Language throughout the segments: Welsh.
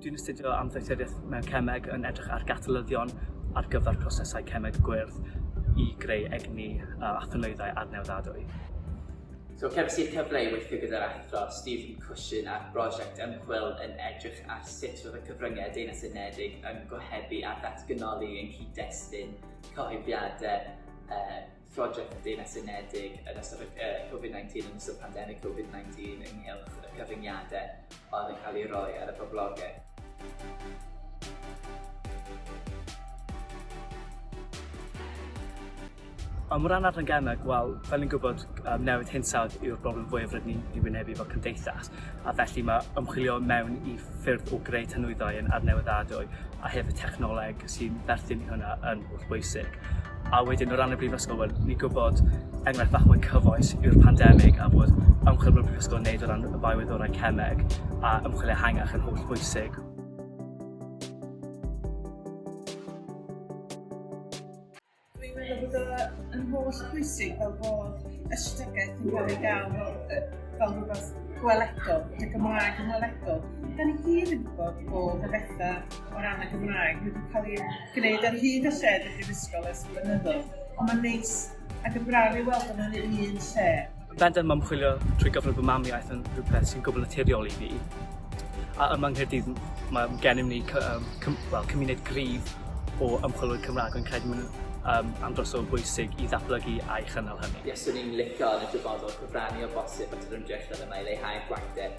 Dwi'n astudio amddeuthuriaeth mewn Cymraeg yn edrych ar gatalyddion ar gyfer prosesau Cymraeg gwyrdd i greu egni a thynwyddau adnewyddadwy. So cefais i'r cyfle i weithio gyda'r athro Stephen Cushion ar brosiect ymchwil yn edrych ar sut roedd y cyfryngau Deyrnas Unedig yn gohebu a datganoli yn cyd-destun cyhoeddiadau Prosiect Deyrnas Unedig yn ystod Covid-19 yn ystod pandemig Covid-19 ynghylch y cyfyngiadau oedd yn cael ei roi ar y boblogaeth. Am ran ar Gymraeg, wel, fel ni'n gwybod, newid hinsawdd yw'r broblem fwyaf rydyn ni'n wynebu fel cymdeithas, a felly mae ymchwilio mewn i ffyrdd o greu tanwyddau yn adnewyddadwy a hefyd technoleg sy'n berthyn i hwnna yn hollbwysig. A wedyn o ran y Brifysgol, wel, ni'n gwybod enghraifft bach mwy cyfoes yw'r pandemig a bod ymchwil mae'r Brifysgol yn gwneud o ran y biowyddorau Cymraeg a ymchwilio ehangach yn hollbwysig. Dwi'n meddwl bod yn holl bwysig fel bod ystagaeth yn cael ei gael fel rhywbeth gweledol, bod y Gymraeg yn weledol. Da ni gyd yn gwybod bod y bethau o ran y Gymraeg wedi cael ei gwneud ar hyd y lled y Brifysgol ers blynyddoedd, ond mae'n neis ac yn braf i weld yma'n un lle. Bendant mae ymchwilio trwy gyfrwng y mamiaeth yn rhywbeth sy'n gwbl naturiol i fi. A yma yng Nghaerdydd mae gennym ni cymuned gryf o ymchwilwyr Cymraeg yn credu mewn andros o bwysig i ddatblygu a'i chynnal hynny. Yes, swn i'n licio yn y dyfodol cyfrannu o bosib at yr ymdrechion yma i leihau'r gwagdau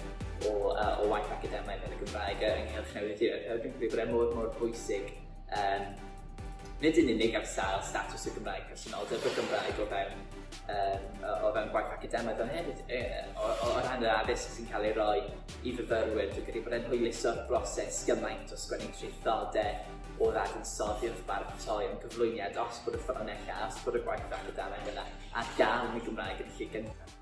o waith academaidd yn y Gymraeg ynghylch newyddiadurau. Dwi'n credu bod e mor bwysig nid yn unig ar sail statws y Gymraeg, presenoldeb y Gymraeg o fewn gwaith academaidd, ond hefyd o ran yr addysg sy'n cael ei roi i fyfyrwyr. Dwi'n credu bod e'n hwyluso'r broses gymaint o sgwennu traethodau o ddadansoddi wrth baratoi yn gyflwyniad os bod y ffynonellau, os bod y gwaith academaidd yna ar gael yn y Gymraeg yn lle gyntaf.